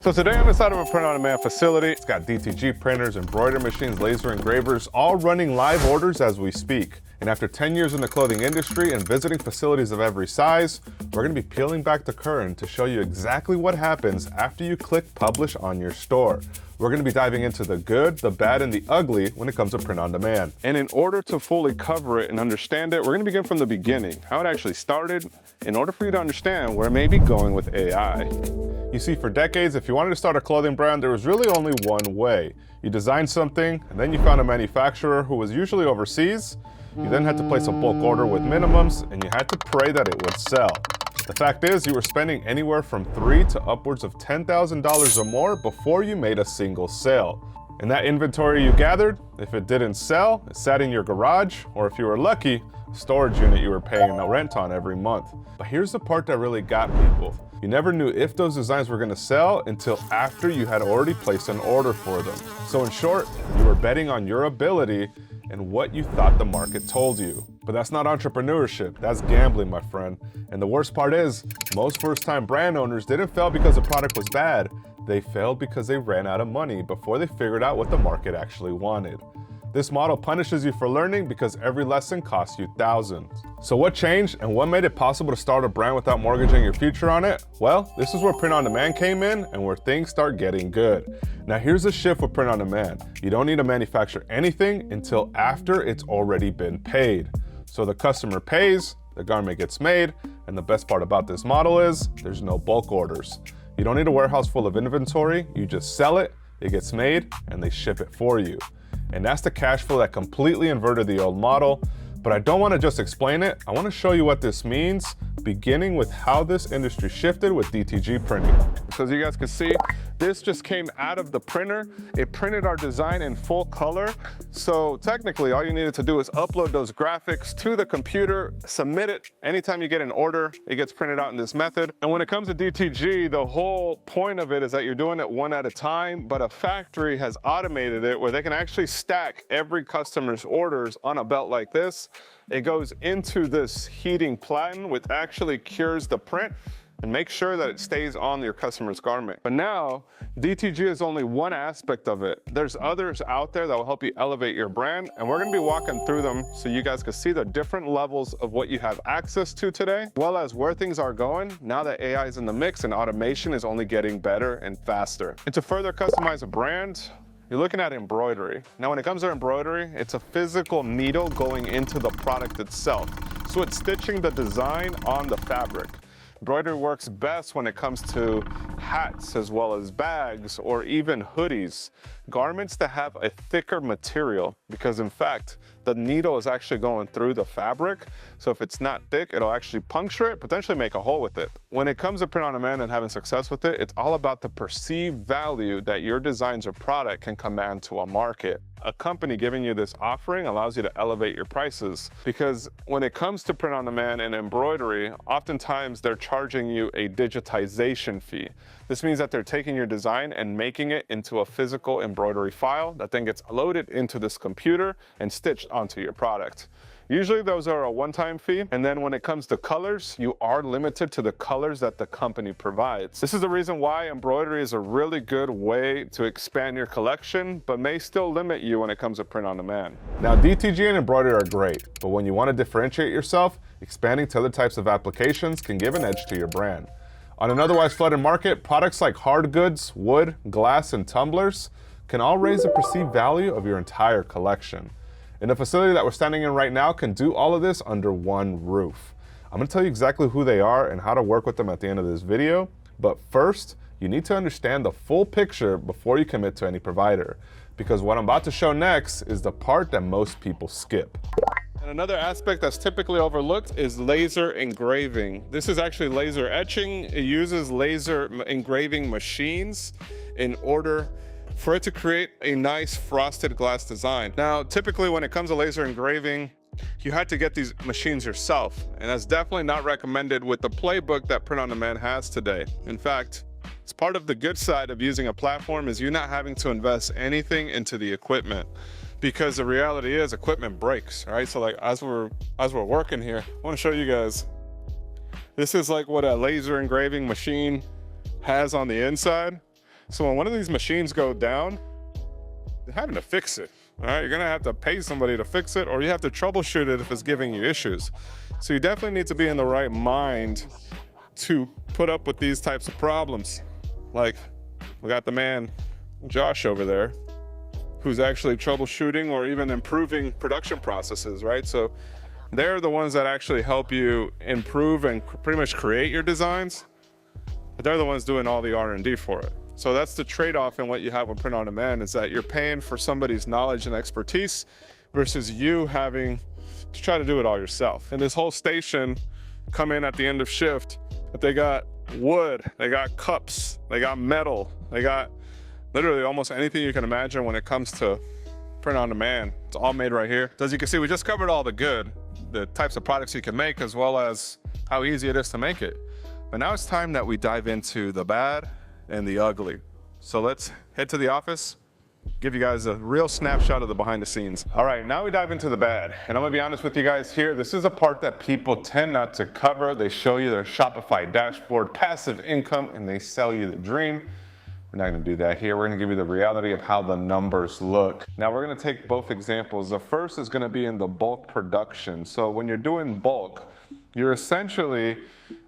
So today I'm inside of a print-on-demand facility. It's got DTG printers, embroidery machines, laser engravers, all running live orders as we speak. And after 10 years in the clothing industry and visiting facilities of every size, we're gonna be peeling back the curtain to show you exactly what happens after you click publish on your store. We're gonna be diving into the good, the bad, and the ugly when it comes to print on demand. And in order to fully cover it and understand it, we're gonna begin from the beginning, how it actually started, in order for you to understand where it may be going with AI. You see, for decades, if you wanted to start a clothing brand, there was really only one way. You designed something, and then you found a manufacturer who was usually overseas. You then had to place a bulk order with minimums, and you had to pray that it would sell. The fact is, you were spending anywhere from $3,000 to upwards of $10,000 or more before you made a single sale. And that inventory you gathered, if it didn't sell, it sat in your garage, or if you were lucky, a storage unit you were paying the rent on every month. But here's the part that really got people. You never knew if those designs were gonna sell until after you had already placed an order for them. So in short, you were betting on your ability and what you thought the market told you. But that's not entrepreneurship, that's gambling, my friend. And the worst part is, most first-time brand owners didn't fail because the product was bad. They failed because they ran out of money before they figured out what the market actually wanted. This model punishes you for learning because every lesson costs you thousands. So what changed and what made it possible to start a brand without mortgaging your future on it? Well, this is where print on demand came in and where things start getting good. Now here's the shift with print on demand. You don't need to manufacture anything until after it's already been paid. So the customer pays, the garment gets made, and the best part about this model is there's no bulk orders. You don't need a warehouse full of inventory, you just sell it, it gets made, and they ship it for you. And that's the cash flow that completely inverted the old model. But I don't want to just explain it. I want to show you what this means, beginning with how this industry shifted with DTG printing. So as you guys can see, this just came out of the printer. It printed our design in full color. So technically, all you needed to do is upload those graphics to the computer, submit it. Anytime you get an order, it gets printed out in this method. And when it comes to DTG, the whole point of it is that you're doing it one at a time, but a factory has automated it where they can actually stack every customer's orders on a belt like this. It goes into this heating platen, which actually cures the print and make sure that it stays on your customer's garment. But now, DTG is only one aspect of it. There's others out there that will help you elevate your brand, and we're gonna be walking through them so you guys can see the different levels of what you have access to today, as well as where things are going now that AI is in the mix and automation is only getting better and faster. And to further customize a brand, you're looking at embroidery. Now, when it comes to embroidery, it's a physical needle going into the product itself. So it's stitching the design on the fabric. Embroidery works best when it comes to hats as well as bags or even hoodies, garments that have a thicker material, because in fact, the needle is actually going through the fabric. So if it's not thick, it'll actually puncture it, potentially make a hole with it. When it comes to print on demand and having success with it, it's all about the perceived value that your designs or product can command to a market. A company giving you this offering allows you to elevate your prices, because when it comes to print on demand and embroidery, oftentimes they're charging you a digitization fee. This means that they're taking your design and making it into a physical embroidery file that then gets loaded into this computer and stitched onto your product. Usually those are a one-time fee, and then when it comes to colors, you are limited to the colors that the company provides. This is the reason why embroidery is a really good way to expand your collection, but may still limit you when it comes to print on demand. Now, DTG and embroidery are great, but when you want to differentiate yourself, expanding to other types of applications can give an edge to your brand. On an otherwise flooded market, products like hard goods, wood, glass, and tumblers can all raise the perceived value of your entire collection. And the facility that we're standing in right now can do all of this under one roof. I'm gonna tell you exactly who they are and how to work with them at the end of this video. But first, you need to understand the full picture before you commit to any provider. Because what I'm about to show next is the part that most people skip. And another aspect that's typically overlooked is laser engraving. This is actually laser etching. It uses laser engraving machines in order for it to create a nice frosted glass design. Now, typically when it comes to laser engraving, you had to get these machines yourself, and that's definitely not recommended with the playbook that print on demand has today. In fact, it's part of the good side of using a platform is you not having to invest anything into the equipment, because the reality is equipment breaks, right? So like as we're working here, I want to show you guys. This is like what a laser engraving machine has on the inside. So when one of these machines go down, you're having to fix it. All right, you're gonna have to pay somebody to fix it, or you have to troubleshoot it if it's giving you issues. So you definitely need to be in the right mind to put up with these types of problems. Like, we got the man, Josh over there, who's actually troubleshooting or even improving production processes, right? So they're the ones that actually help you improve and pretty much create your designs, but they're the ones doing all the R&D for it. So that's the trade-off in what you have with print on demand, is that you're paying for somebody's knowledge and expertise versus you having to try to do it all yourself. And this whole station come in at the end of shift, but they got wood, they got cups, they got metal, they got literally almost anything you can imagine when it comes to print on demand. It's all made right here. So as you can see, we just covered all the good, the types of products you can make, as well as how easy it is to make it. But now it's time that we dive into the bad and the ugly. So let's head to the office, give you guys a real snapshot of the behind the scenes. All right, now we dive into the bad. And I'm gonna be honest with you guys here, this is a part that people tend not to cover. They show you their Shopify dashboard, passive income, and they sell you the dream. We're not gonna do that here. We're gonna give you the reality of how the numbers look. Now we're gonna take both examples. The first is gonna be in the bulk production. So when you're doing bulk, you're essentially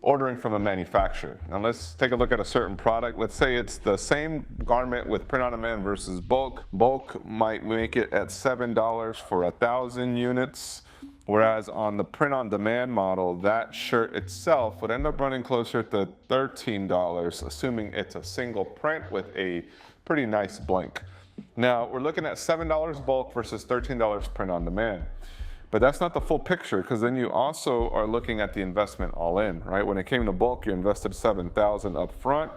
ordering from a manufacturer. Now let's take a look at a certain product. Let's say it's the same garment with print on demand versus bulk. Bulk might make it at $7 for 1,000 units, whereas on the print on demand model, that shirt itself would end up running closer to $13, assuming it's a single print with a pretty nice blank. Now we're looking at $7 bulk versus $13 print on demand. But that's not the full picture, because then you also are looking at the investment all in, right? When it came to bulk, you invested $7,000 up front.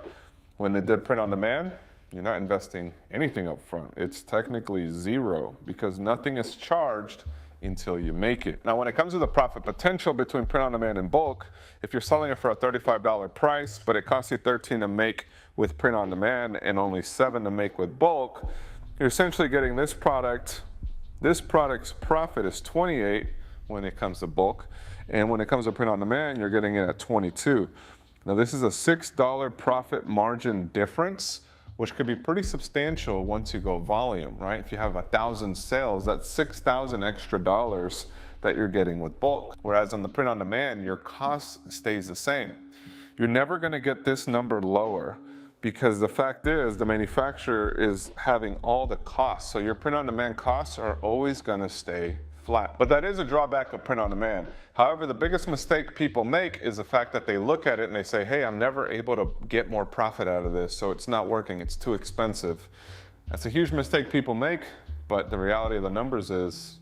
When they did print on demand, you're not investing anything up front. It's technically zero, because nothing is charged until you make it. Now, when it comes to the profit potential between print on demand and bulk, if you're selling it for a $35 price, but it costs you $13 to make with print on demand and only $7 to make with bulk, you're essentially getting this product. This product's profit is 28 when it comes to bulk, and when it comes to print on demand, you're getting it at 22. Now this is a $6 profit margin difference, which could be pretty substantial once you go volume, right? If you have 1,000 sales, that's $6,000 extra dollars that you're getting with bulk. Whereas on the print on demand, your cost stays the same. You're never gonna get this number lower, because the fact is the manufacturer is having all the costs. So your print on demand costs are always gonna stay flat. But that is a drawback of print on demand. However, the biggest mistake people make is the fact that they look at it and they say, hey, I'm never able to get more profit out of this, so it's not working, it's too expensive. That's a huge mistake people make, but the reality of the numbers is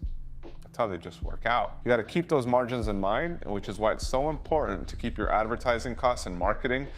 that's how they just work out. You gotta keep those margins in mind, which is why it's so important to keep your advertising costs and marketing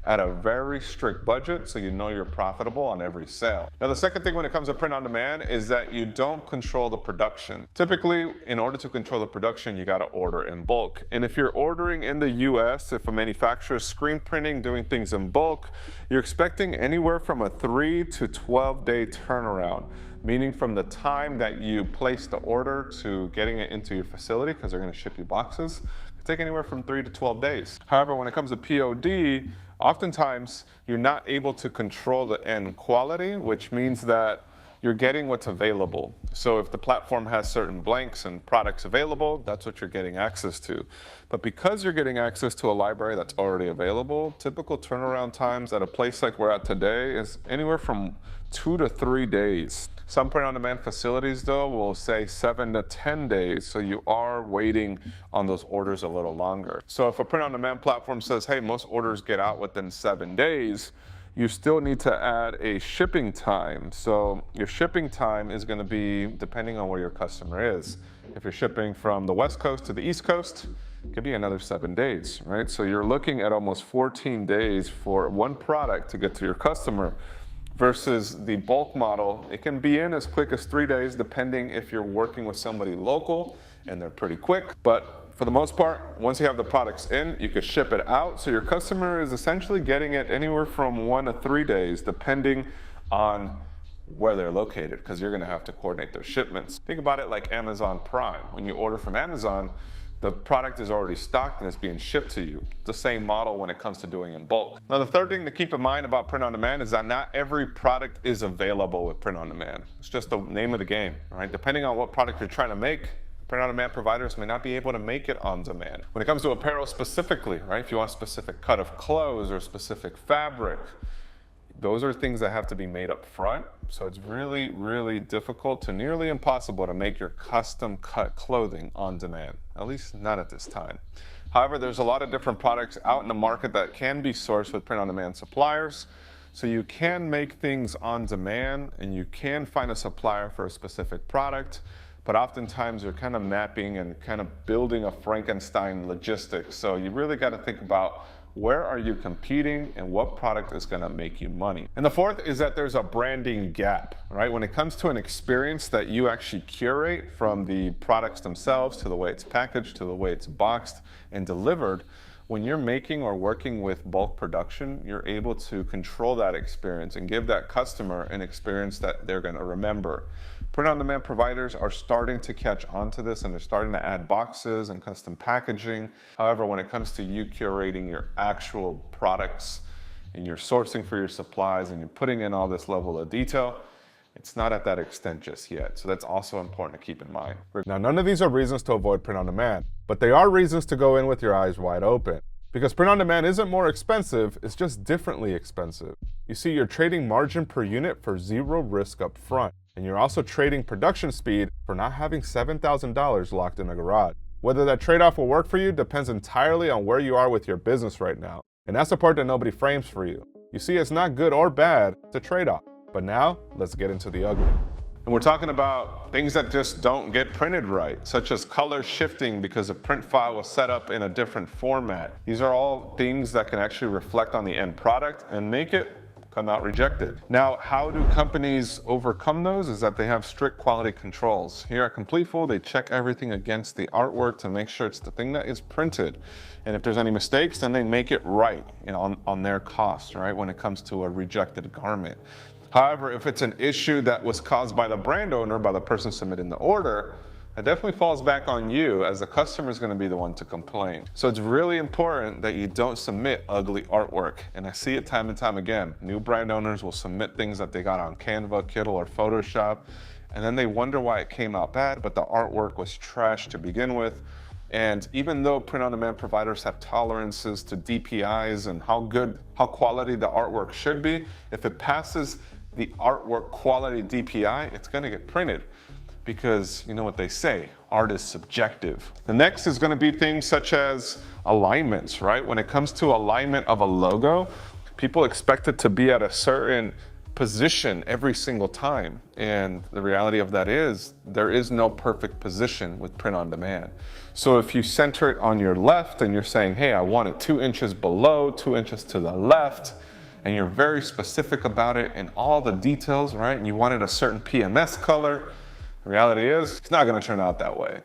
at a very strict budget, so you know you're profitable on every sale. Now the second thing when it comes to print on demand is that you don't control the production. Typically, in order to control the production, you gotta order in bulk. And if you're ordering in the US, if a manufacturer is screen printing, doing things in bulk, you're expecting anywhere from a 3 to 12 day turnaround, meaning from the time that you place the order to getting it into your facility, because they're gonna ship you boxes, it can take anywhere from 3 to 12 days. However, when it comes to POD, oftentimes, you're not able to control the end quality, which means that you're getting what's available. So if the platform has certain blanks and products available, that's what you're getting access to. But because you're getting access to a library that's already available, typical turnaround times at a place like we're at today is anywhere from 2 to 3 days. Some print-on-demand facilities, though, will say 7 to 10 days, so you are waiting on those orders a little longer. So if a print-on-demand platform says, hey, most orders get out within 7 days, you still need to add a shipping time. So your shipping time is going to be depending on where your customer is. If you're shipping from the West Coast to the East Coast, it could be another 7 days, right? So you're looking at almost 14 days for one product to get to your customer. Versus the bulk model, it can be in as quick as 3 days, depending if you're working with somebody local and they're pretty quick. But for the most part, once you have the products in, you can ship it out. So your customer is essentially getting it anywhere from 1 to 3 days, depending on where they're located, because you're gonna have to coordinate their shipments. Think about it like Amazon Prime. When you order from Amazon, The product is already stocked and it's being shipped to you. It's the same model when it comes to doing in bulk. Now, the third thing to keep in mind about print on demand is that not every product is available with print on demand. It's just the name of the game, right? Depending on what product you're trying to make, print on demand providers may not be able to make it on demand. When it comes to apparel specifically, right? If you want a specific cut of clothes or specific fabric, those are things that have to be made up front. So it's really, really difficult to nearly impossible to make your custom cut clothing on demand, at least not at this time. However, there's a lot of different products out in the market that can be sourced with print on demand suppliers. So you can make things on demand and you can find a supplier for a specific product, but oftentimes you're kind of mapping and kind of building a Frankenstein logistics. So you really got to think about where are you competing and what product is going to make you money. And the fourth is that there's a branding gap, right? When it comes to an experience that you actually curate, from the products themselves to the way it's packaged to the way it's boxed and delivered, when you're making or working with bulk production, you're able to control that experience and give that customer an experience that they're going to remember. Print-on-demand providers are starting to catch on to this, and they're starting to add boxes and custom packaging. However, when it comes to you curating your actual products and you're sourcing for your supplies and you're putting in all this level of detail, it's not at that extent just yet. So that's also important to keep in mind. Now, none of these are reasons to avoid print-on-demand, but they are reasons to go in with your eyes wide open. Because print-on-demand isn't more expensive, it's just differently expensive. You see, you're trading margin per unit for zero risk up front. And you're also trading production speed for not having $7,000 locked in a garage. Whether that trade-off will work for you depends entirely on where you are with your business right now. And that's the part that nobody frames for you. You see, it's not good or bad, it's a trade-off. But now, let's get into the ugly. And we're talking about things that just don't get printed right, such as color shifting because a print file was set up in a different format. These are all things that can actually reflect on the end product and make it come out rejected. Now, how do companies overcome those? Is that they have strict quality controls. Here at Completeful, they check everything against the artwork to make sure it's the thing that is printed. And if there's any mistakes, then they make it right, on their cost, right, when it comes to a rejected garment. However, if it's an issue that was caused by the brand owner, by the person submitting the order, it definitely falls back on you, as the customer is going to be the one to complain. So it's really important that you don't submit ugly artwork. And I see it time and time again. New brand owners will submit things that they got on Canva, Kittl, or Photoshop, and then they wonder why it came out bad, but the artwork was trash to begin with. And even though print-on-demand providers have tolerances to DPIs and how quality the artwork should be, if it passes the artwork quality DPI, it's going to get printed. Because you know what they say, art is subjective. The next is going to be things such as alignments, right? When it comes to alignment of a logo, people expect it to be at a certain position every single time. And the reality of that is there is no perfect position with print on demand. So if you center it on your left and you're saying, hey, I want it 2 inches below, 2 inches to the left, and you're very specific about it and all the details, right? And you wanted a certain PMS color, the reality is, it's not going to turn out that way.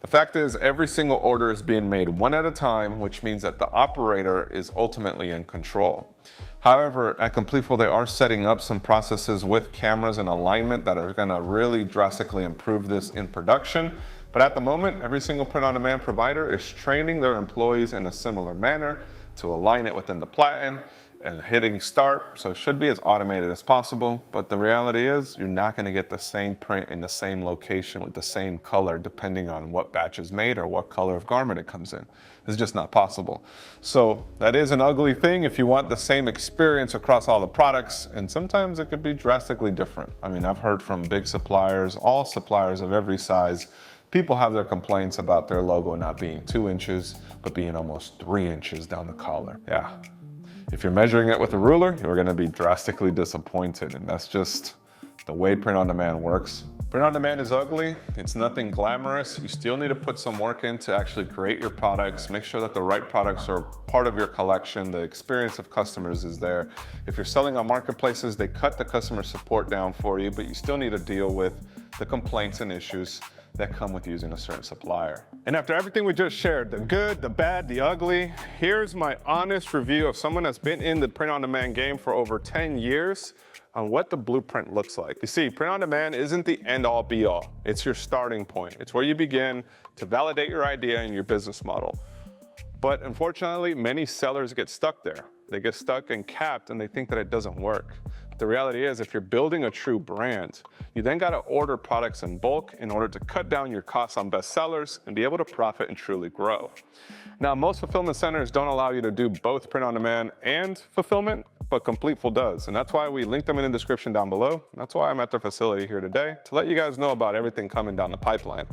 The fact is, every single order is being made one at a time, which means that the operator is ultimately in control. However, at Completeful, they are setting up some processes with cameras and alignment that are going to really drastically improve this in production. But at the moment, every single print-on-demand provider is training their employees in a similar manner to align it within the platen and hitting start. So it should be as automated as possible. But the reality is you're not going to get the same print in the same location with the same color, depending on what batch is made or what color of garment it comes in. It's just not possible. So that is an ugly thing if you want the same experience across all the products. And sometimes it could be drastically different. I mean, I've heard from big suppliers, all suppliers of every size. People have their complaints about their logo not being 2 inches, but being almost 3 inches down the collar. Yeah. If you're measuring it with a ruler, you're going to be drastically disappointed, and that's just the way print-on-demand works. Print-on-demand is ugly. It's nothing glamorous. You still need to put some work in to actually create your products, make sure that the right products are part of your collection, the experience of customers is there. If you're selling on marketplaces, they cut the customer support down for you, but you still need to deal with the complaints and issues that come with using a certain supplier. And after everything we just shared, the good, the bad, the ugly, here's my honest review of someone that's been in the print-on-demand game for over 10 years on what the blueprint looks like. You see, print-on-demand isn't the end-all be-all. It's your starting point. It's where you begin to validate your idea and your business model. But unfortunately, many sellers get stuck there. They get stuck and capped and they think that it doesn't work. The reality is, if you're building a true brand, you then gotta order products in bulk in order to cut down your costs on best sellers and be able to profit and truly grow. Now, most fulfillment centers don't allow you to do both print on demand and fulfillment, but Completeful does. And that's why we link them in the description down below. That's why I'm at their facility here today, to let you guys know about everything coming down the pipeline.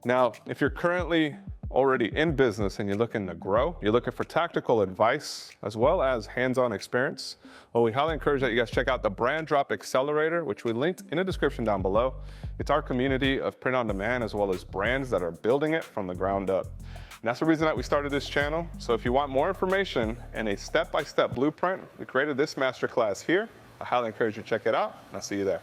Now, if you're currently already in business and you're looking to grow, you're looking for tactical advice as well as hands-on experience, well, we highly encourage that you guys check out the Brand Drop Accelerator, which we linked in the description down below. It's our community of print on demand as well as brands that are building it from the ground up. And that's the reason that we started this channel. So if you want more information and a step-by-step blueprint, we created this masterclass here. I highly encourage you to check it out, and I'll see you there.